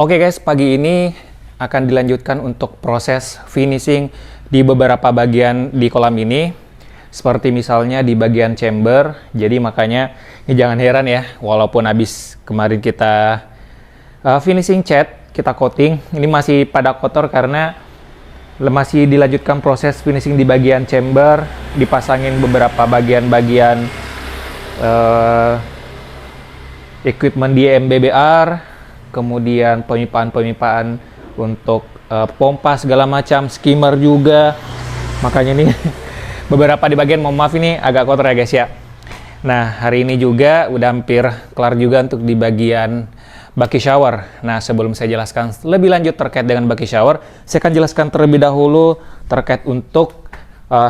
Oke guys, pagi ini akan dilanjutkan untuk proses finishing di beberapa bagian di kolam ini. Seperti misalnya di bagian chamber. Jadi makanya ini jangan heran ya, walaupun habis kemarin kita finishing cat, kita coating, ini masih pada kotor karena masih dilanjutkan proses finishing di bagian chamber, dipasangin beberapa bagian-bagian equipment di MBBR, kemudian pemipaan untuk pompa segala macam, skimmer juga. Makanya nih beberapa di bagian, mohon maaf ini agak kotor ya guys ya. Nah, hari ini juga udah hampir kelar juga untuk di bagian bucket shower. Nah, sebelum saya jelaskan lebih lanjut terkait dengan bucket shower, saya akan jelaskan terlebih dahulu terkait untuk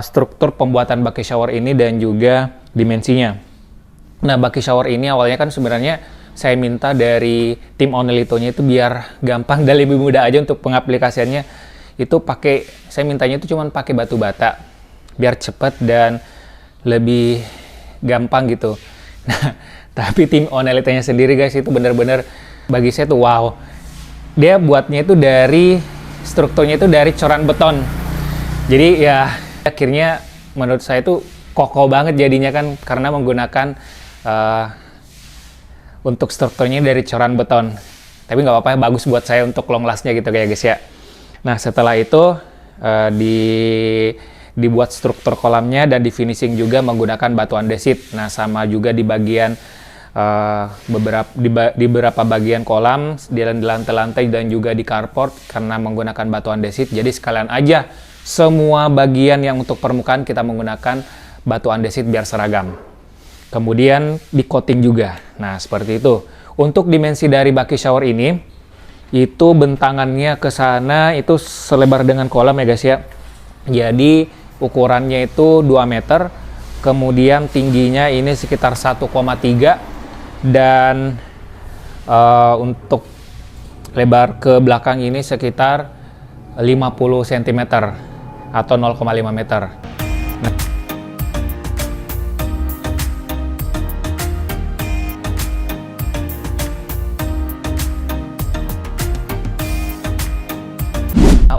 struktur pembuatan bucket shower ini dan juga dimensinya. Nah, bucket shower ini awalnya kan sebenarnya saya minta dari tim Onelito-nya itu biar gampang dan lebih mudah aja untuk pengaplikasiannya. Itu saya mintanya itu cuma pakai batu bata biar cepat dan lebih gampang gitu. Nah, tapi tim Onelito-nya sendiri guys itu benar-benar bagi saya tuh wow. Dia buatnya itu dari strukturnya itu dari coran beton. Jadi ya akhirnya menurut saya itu kokoh banget jadinya kan karena menggunakan untuk strukturnya dari coran beton. Tapi nggak apa-apa, bagus buat saya untuk long lastnya gitu kayak guys ya. Nah, setelah itu dibuat struktur kolamnya dan di finishing juga menggunakan batu andesit. Nah, sama juga di bagian di beberapa bagian kolam, di lantai-lantai dan juga di carport karena menggunakan batu andesit. Jadi sekalian aja semua bagian yang untuk permukaan kita menggunakan batu andesit biar seragam. Kemudian di coating juga. Nah, seperti itu. Untuk dimensi dari bucket shower ini, itu bentangannya ke sana itu selebar dengan kolam ya guys ya. Jadi ukurannya itu 2 meter. Kemudian tingginya ini sekitar 1,3 dan untuk lebar ke belakang ini sekitar 50 cm atau 0,5 meter.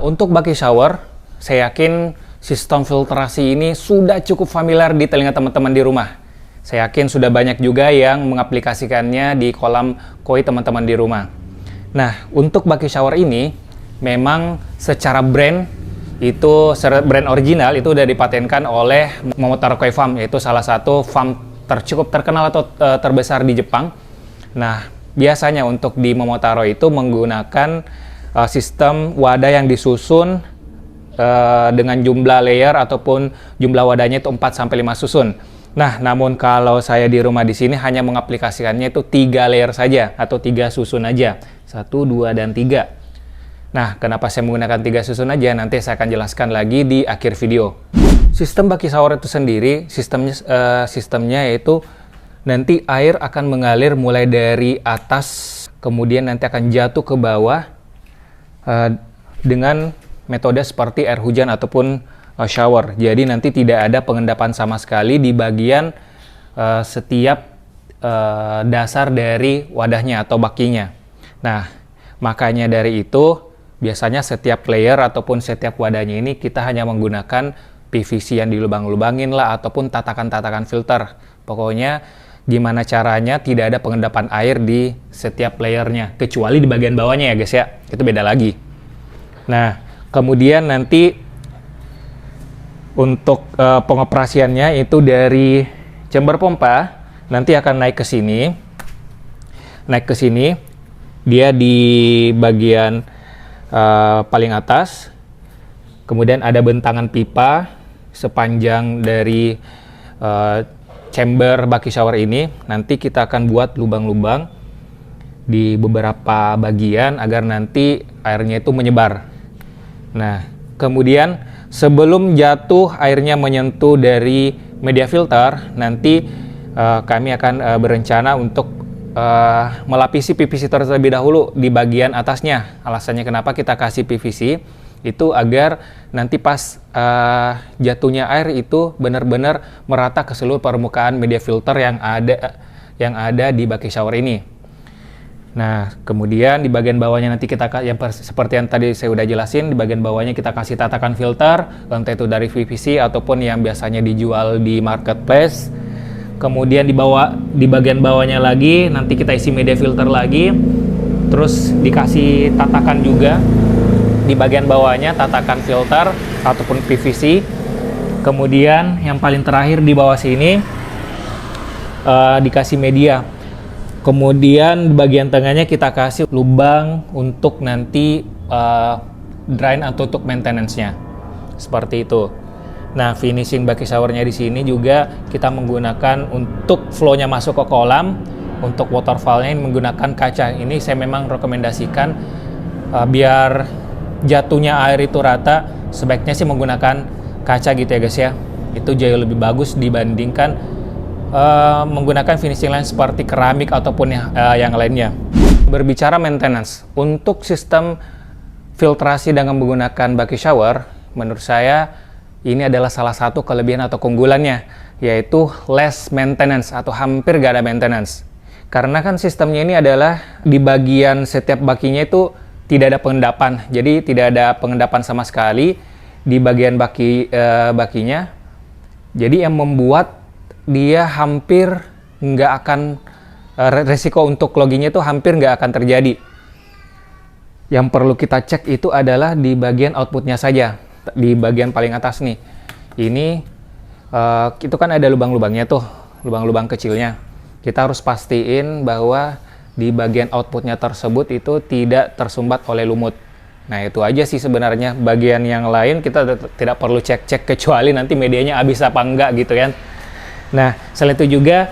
Untuk bucket shower, saya yakin sistem filtrasi ini sudah cukup familiar di telinga teman-teman di rumah. Saya yakin sudah banyak juga yang mengaplikasikannya di kolam koi teman-teman di rumah. Nah, untuk bucket shower ini, memang secara brand brand original itu udah dipatenkan oleh Momotaro Koi Farm, yaitu salah satu farm cukup terkenal atau terbesar di Jepang. Nah, biasanya untuk di Momotaro itu menggunakan sistem wadah yang disusun dengan jumlah layer ataupun jumlah wadahnya itu 4-5 susun. Nah, namun kalau saya di rumah di sini hanya mengaplikasikannya itu 3 layer saja atau 3 susun aja. 1, 2, dan 3. Nah, kenapa saya menggunakan 3 susun aja? Nanti saya akan jelaskan lagi di akhir video. Sistem bucket shower itu sendiri, sistemnya yaitu nanti air akan mengalir mulai dari atas, kemudian nanti akan jatuh ke bawah dengan metode seperti air hujan ataupun shower. Jadi nanti tidak ada pengendapan sama sekali di bagian setiap dasar dari wadahnya atau bakinya. Nah, makanya dari itu biasanya setiap layer ataupun setiap wadahnya ini kita hanya menggunakan PVC yang dilubang-lubangin lah ataupun tatakan-tatakan filter. Pokoknya gimana caranya tidak ada pengendapan air di setiap layernya, kecuali di bagian bawahnya ya guys ya, itu beda lagi. Nah, kemudian nanti untuk pengoperasiannya itu dari chamber pompa nanti akan naik ke sini, dia di bagian paling atas, kemudian ada bentangan pipa sepanjang dari chamber bucket shower ini. Nanti kita akan buat lubang-lubang di beberapa bagian agar nanti airnya itu menyebar. Nah, kemudian sebelum jatuh airnya menyentuh dari media filter, nanti kami akan berencana untuk melapisi PVC terlebih dahulu di bagian atasnya. Alasannya kenapa kita kasih PVC itu agar nanti pas jatuhnya air itu benar-benar merata ke seluruh permukaan media filter yang ada di bucket shower ini. Nah, kemudian di bagian bawahnya nanti seperti yang tadi saya udah jelasin, di bagian bawahnya kita kasih tatakan filter, entah itu dari PVC ataupun yang biasanya dijual di marketplace. Kemudian di bagian bawahnya lagi nanti kita isi media filter lagi, terus dikasih tatakan juga di bagian bawahnya, tatakan filter ataupun PVC. Kemudian yang paling terakhir di bawah sini dikasih media. Kemudian di bagian tengahnya kita kasih lubang untuk nanti drain atau untuk maintenance-nya. Seperti itu. Nah, finishing bucket shower-nya di sini juga kita menggunakan untuk flow-nya masuk ke kolam. Untuk water valve-nya menggunakan kaca. Ini saya memang rekomendasikan biar jatuhnya air itu rata, sebaiknya sih menggunakan kaca gitu ya guys ya. Itu jauh lebih bagus dibandingkan menggunakan finishing line seperti keramik ataupun yang lainnya. Berbicara maintenance, untuk sistem filtrasi dengan menggunakan bucket shower, menurut saya ini adalah salah satu kelebihan atau keunggulannya, yaitu less maintenance atau hampir gak ada maintenance. Karena kan sistemnya ini adalah di bagian setiap bakinya itu tidak ada pengendapan, jadi tidak ada pengendapan sama sekali di bagian bakinya. Jadi yang membuat dia hampir nggak akan resiko untuk cloggingnya itu hampir nggak akan terjadi. Yang perlu kita cek itu adalah di bagian outputnya saja, di bagian paling atas nih. Ini itu kan ada lubang-lubangnya tuh, lubang-lubang kecilnya. Kita harus pastiin bahwa di bagian outputnya tersebut itu tidak tersumbat oleh lumut. Nah itu aja sih sebenarnya. Bagian yang lain kita tidak perlu cek-cek kecuali nanti medianya habis apa enggak gitu kan. Nah, selain itu juga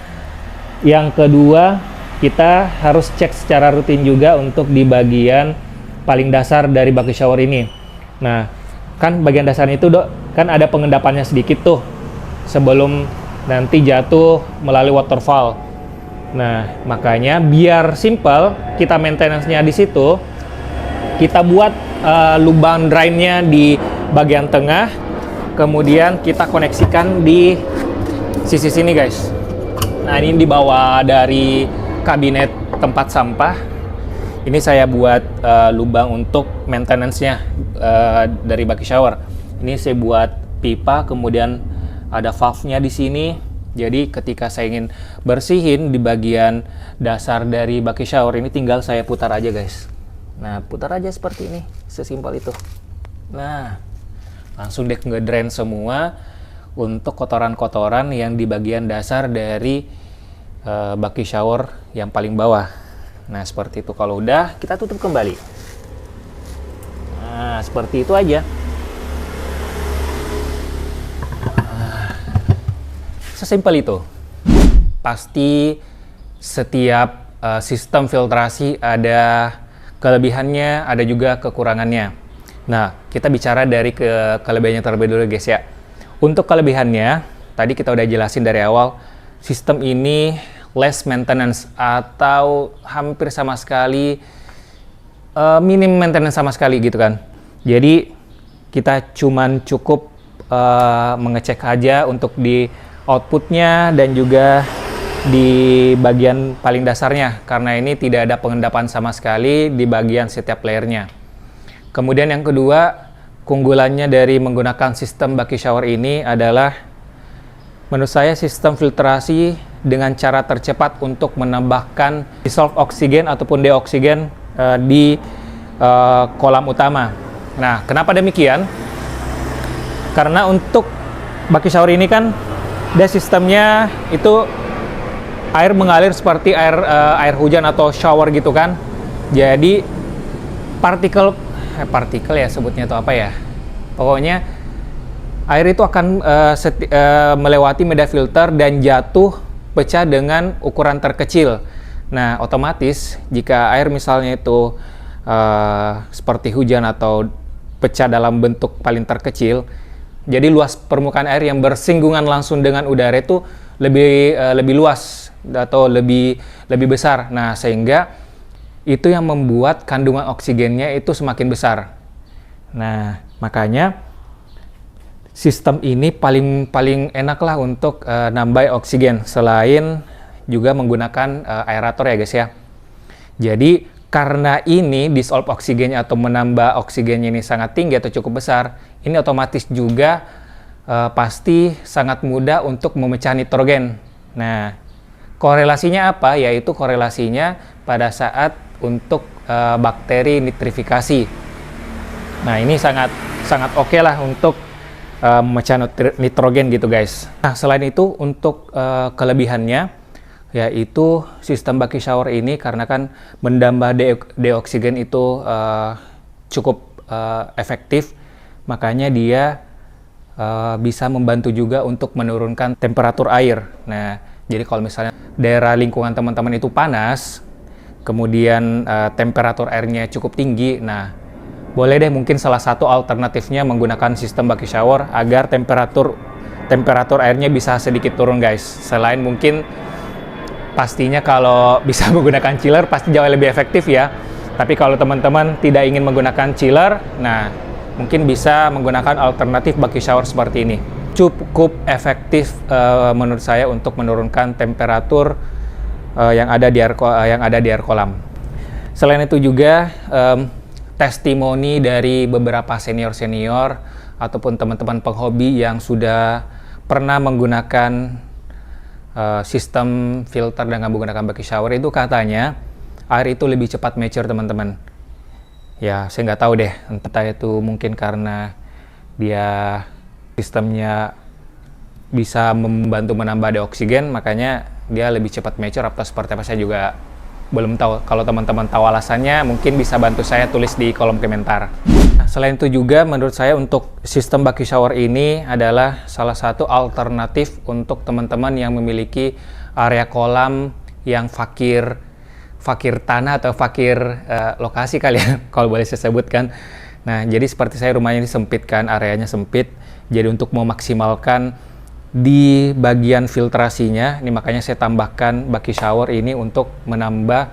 yang kedua, kita harus cek secara rutin juga untuk di bagian paling dasar dari bucket shower ini. Nah, kan bagian dasarnya itu kan ada pengendapannya sedikit tuh sebelum nanti jatuh melalui water valve. Nah, makanya biar simple kita maintenance-nya di situ, kita buat lubang drainnya di bagian tengah, kemudian kita koneksikan di sisi sini guys. Nah ini dibawa dari kabinet tempat sampah. Ini saya buat lubang untuk maintenance-nya dari bucket shower. Ini saya buat pipa, kemudian ada valve-nya di sini. Jadi ketika saya ingin bersihin di bagian dasar dari bucket shower ini, tinggal saya putar aja guys. Nah putar aja seperti ini, sesimpel itu. Nah langsung deh ngedrain semua untuk kotoran-kotoran yang di bagian dasar dari bucket shower yang paling bawah. Nah seperti itu. Kalau udah, kita tutup kembali. Nah seperti itu aja. Sesimpel itu. Pasti setiap sistem filtrasi ada kelebihannya, ada juga kekurangannya. Nah kita bicara dari kelebihannya terlebih dulu guys ya. Untuk kelebihannya, tadi kita udah jelasin dari awal, sistem ini less maintenance atau hampir sama sekali minim maintenance sama sekali gitu kan. Jadi kita cuman cukup mengecek aja untuk di outputnya dan juga di bagian paling dasarnya, karena ini tidak ada pengendapan sama sekali di bagian setiap layernya. Kemudian yang kedua, keunggulannya dari menggunakan sistem bucket shower ini adalah menurut saya sistem filtrasi dengan cara tercepat untuk menambahkan dissolved oksigen ataupun deoksigen di kolam utama. Nah, kenapa demikian? Karena untuk bucket shower ini kan dia sistemnya itu air mengalir seperti air hujan atau shower gitu kan. Jadi partikel ya sebutnya itu apa ya, pokoknya air itu akan melewati media filter dan jatuh pecah dengan ukuran terkecil. Nah otomatis jika air misalnya itu seperti hujan atau pecah dalam bentuk paling terkecil, jadi luas permukaan air yang bersinggungan langsung dengan udara itu lebih luas atau lebih besar. Nah sehingga itu yang membuat kandungan oksigennya itu semakin besar. Nah, makanya sistem ini paling enak lah untuk nambah oksigen, selain juga menggunakan aerator ya guys ya. Jadi karena ini dissolve oksigennya atau menambah oksigennya ini sangat tinggi atau cukup besar, ini otomatis juga pasti sangat mudah untuk memecah nitrogen. Nah, korelasinya apa? Yaitu korelasinya pada saat untuk bakteri nitrifikasi. Nah, ini sangat oke lah untuk memecah nitrogen gitu guys. Nah, selain itu untuk kelebihannya, yaitu sistem bucket shower ini karena kan menambah deoksigen itu cukup efektif, makanya dia bisa membantu juga untuk menurunkan temperatur air. Nah, jadi kalau misalnya daerah lingkungan teman-teman itu panas, kemudian temperatur airnya cukup tinggi, nah boleh deh mungkin salah satu alternatifnya menggunakan sistem bucket shower agar temperatur airnya bisa sedikit turun guys. Selain mungkin pastinya kalau bisa menggunakan chiller pasti jauh lebih efektif ya. Tapi kalau teman-teman tidak ingin menggunakan chiller, nah mungkin bisa menggunakan alternatif bucket shower seperti ini. Cukup efektif menurut saya untuk menurunkan temperatur yang ada di air kolam. Selain itu juga testimoni dari beberapa senior-senior ataupun teman-teman penghobi yang sudah pernah menggunakan sistem filter dengan menggunakan bucket shower itu katanya air itu lebih cepat mature teman-teman. Ya, saya nggak tahu deh, entah itu mungkin karena dia sistemnya bisa membantu menambah deoksigen, makanya dia lebih cepat mature atau seperti apa, saya juga belum tahu. Kalau teman-teman tahu alasannya, mungkin bisa bantu saya tulis di kolom komentar. Nah, selain itu juga menurut saya untuk sistem bucket shower ini adalah salah satu alternatif untuk teman-teman yang memiliki area kolam yang fakir tanah atau fakir lokasi kali ya, kalau boleh saya sebutkan. Nah, jadi seperti saya rumahnya ini sempit kan, areanya sempit. Jadi untuk memaksimalkan di bagian filtrasinya, ini makanya saya tambahkan bucket shower ini untuk menambah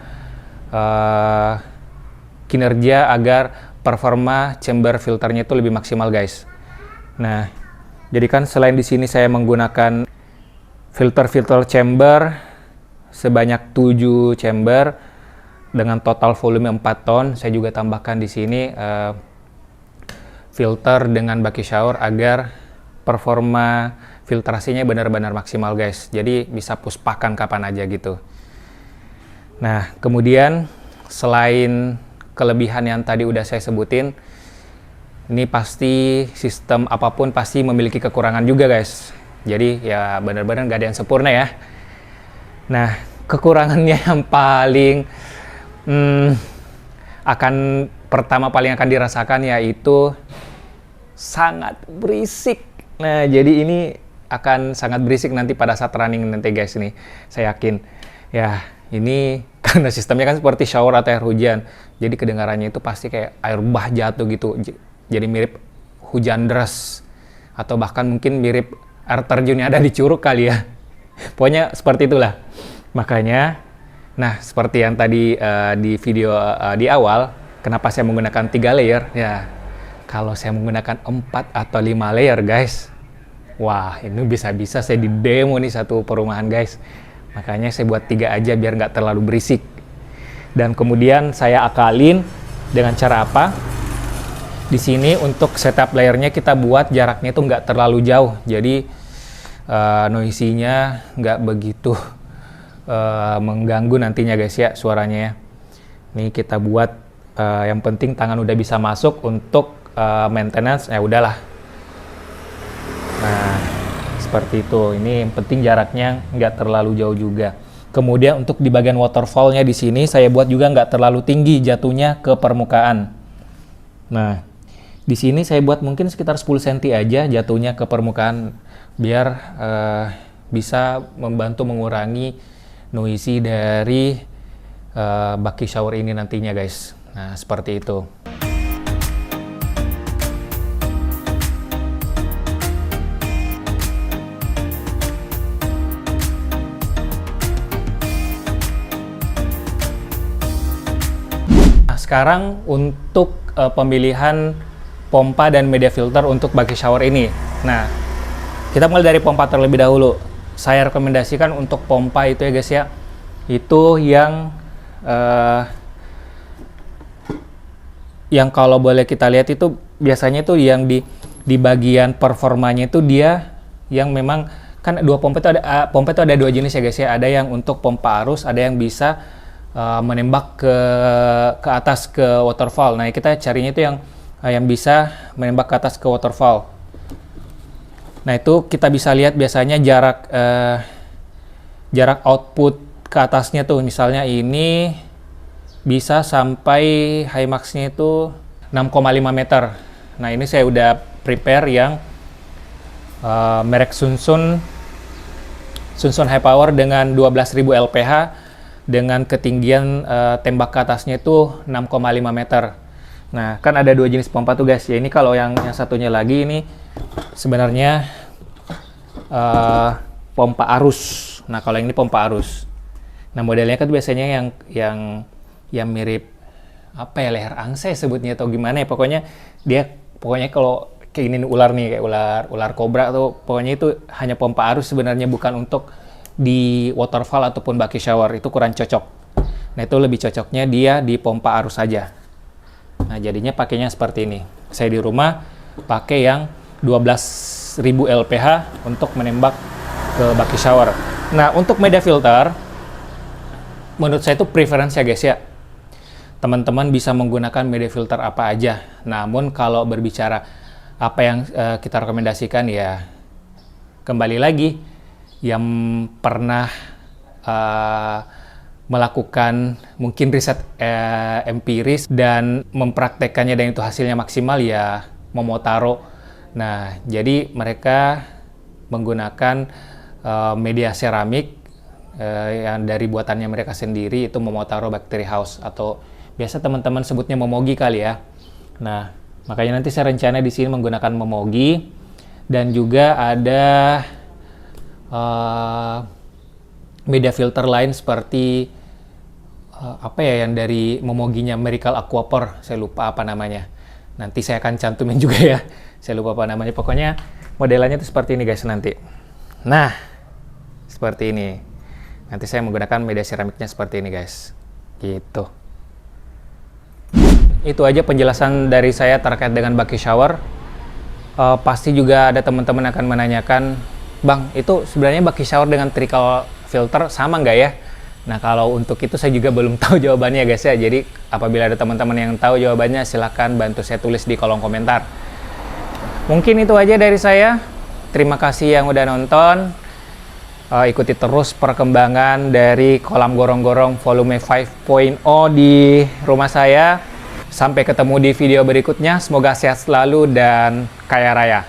kinerja agar performa chamber filternya itu lebih maksimal guys. Nah, jadi kan selain di sini saya menggunakan filter chamber sebanyak 7 chamber dengan total volume 4 ton. Saya juga tambahkan di sini filter dengan bucket shower agar performa filtrasinya benar-benar maksimal guys. Jadi bisa puspakan kapan aja gitu. Nah, kemudian selain kelebihan yang tadi udah saya sebutin, ini pasti sistem apapun pasti memiliki kekurangan juga guys. Jadi ya benar-benar nggak ada yang sempurna ya. Nah, kekurangannya yang paling pertama akan dirasakan yaitu sangat berisik. Nah, jadi ini akan sangat berisik nanti pada saat running nanti guys, nih saya yakin. Ya, ini karena sistemnya kan seperti shower atau air hujan, jadi kedengarannya itu pasti kayak air bah jatuh gitu. Jadi mirip hujan deras atau bahkan mungkin mirip air terjun yang ada di Curug kali ya. Pokoknya seperti itulah. Makanya, nah seperti yang tadi di video di awal, kenapa saya menggunakan 3 layer? Ya, kalau saya menggunakan 4 atau 5 layer guys, wah ini bisa-bisa saya di demo nih satu perumahan guys. Makanya saya buat 3 aja biar nggak terlalu berisik. Dan kemudian saya akalin dengan cara apa? Di sini untuk setup layernya kita buat jaraknya itu nggak terlalu jauh. Jadi noise-nya nggak begitu mengganggu nantinya guys ya suaranya ya. Ini kita buat yang penting tangan udah bisa masuk untuk maintenance, ya udahlah. Nah, seperti itu. Ini yang penting jaraknya nggak terlalu jauh juga. Kemudian untuk di bagian waterfall-nya di sini saya buat juga nggak terlalu tinggi jatuhnya ke permukaan. Nah, di sini saya buat mungkin sekitar 10 cm aja jatuhnya ke permukaan biar bisa membantu mengurangi noisy dari bucket shower ini nantinya guys. Nah, seperti itu. Sekarang untuk pemilihan pompa dan media filter untuk bucket shower ini. Nah, kita mulai dari pompa terlebih dahulu. Saya rekomendasikan untuk pompa itu ya guys ya, itu yang yang kalau boleh kita lihat itu biasanya itu yang di bagian performanya itu dia yang memang kan dua pompa itu ada dua jenis ya guys ya. Ada yang untuk pompa arus, ada yang bisa menembak ke atas ke waterfall. Nah, kita carinya itu yang bisa menembak ke atas ke waterfall. Nah, itu kita bisa lihat biasanya jarak output ke atasnya tuh, misalnya ini bisa sampai high max-nya itu 6,5 meter. Nah, ini saya udah prepare yang merek Sunsun High Power dengan 12.000 LPH dengan ketinggian tembak ke atasnya itu 6,5 meter. Nah, kan ada dua jenis pompa tuh guys. Ya, ini kalau yang satunya lagi ini sebenarnya pompa arus. Nah, kalau yang ini pompa arus. Nah, modelnya kan biasanya yang mirip apa ya, leher angsa sebutnya atau gimana ya, pokoknya kalau kayak ini ular nih, kayak ular kobra tuh, pokoknya itu hanya pompa arus sebenarnya, bukan untuk di waterfall ataupun bucket shower, itu kurang cocok. Nah, itu lebih cocoknya dia di pompa arus saja. Nah, jadinya pakainya seperti ini. Saya di rumah pakai yang 12.000 LPH untuk menembak ke bucket shower. Nah, untuk media filter menurut saya itu preference ya guys ya. Teman-teman bisa menggunakan media filter apa aja. Namun kalau berbicara apa yang kita rekomendasikan ya, kembali lagi yang pernah melakukan mungkin riset empiris dan mempraktekkannya dan itu hasilnya maksimal ya Momotaro. Nah, jadi mereka menggunakan media seramik yang dari buatannya mereka sendiri, itu Momotaro Bacteria House, atau biasa teman-teman sebutnya Momogi kali ya. Nah, makanya nanti saya rencana di sini menggunakan Momogi, dan juga ada media filter lain seperti apa ya yang dari Momoginya, Miracle Aquapor, saya lupa apa namanya. Nanti saya akan cantumin juga ya. Saya lupa apa namanya. Pokoknya modelannya itu seperti ini guys nanti. Nah, seperti ini. Nanti saya menggunakan media seramiknya seperti ini guys. Gitu. Itu aja penjelasan dari saya terkait dengan bucket shower. Pasti juga ada teman-teman akan menanyakan, Bang, itu sebenarnya bucket shower dengan trickle filter sama nggak ya? Nah, kalau untuk itu saya juga belum tahu jawabannya guys ya. Jadi apabila ada teman-teman yang tahu jawabannya, silahkan bantu saya tulis di kolom komentar. Mungkin itu aja dari saya. Terima kasih yang udah nonton. Ikuti terus perkembangan dari kolam gorong-gorong volume 5.0 di rumah saya. Sampai ketemu di video berikutnya. Semoga sehat selalu dan kaya raya.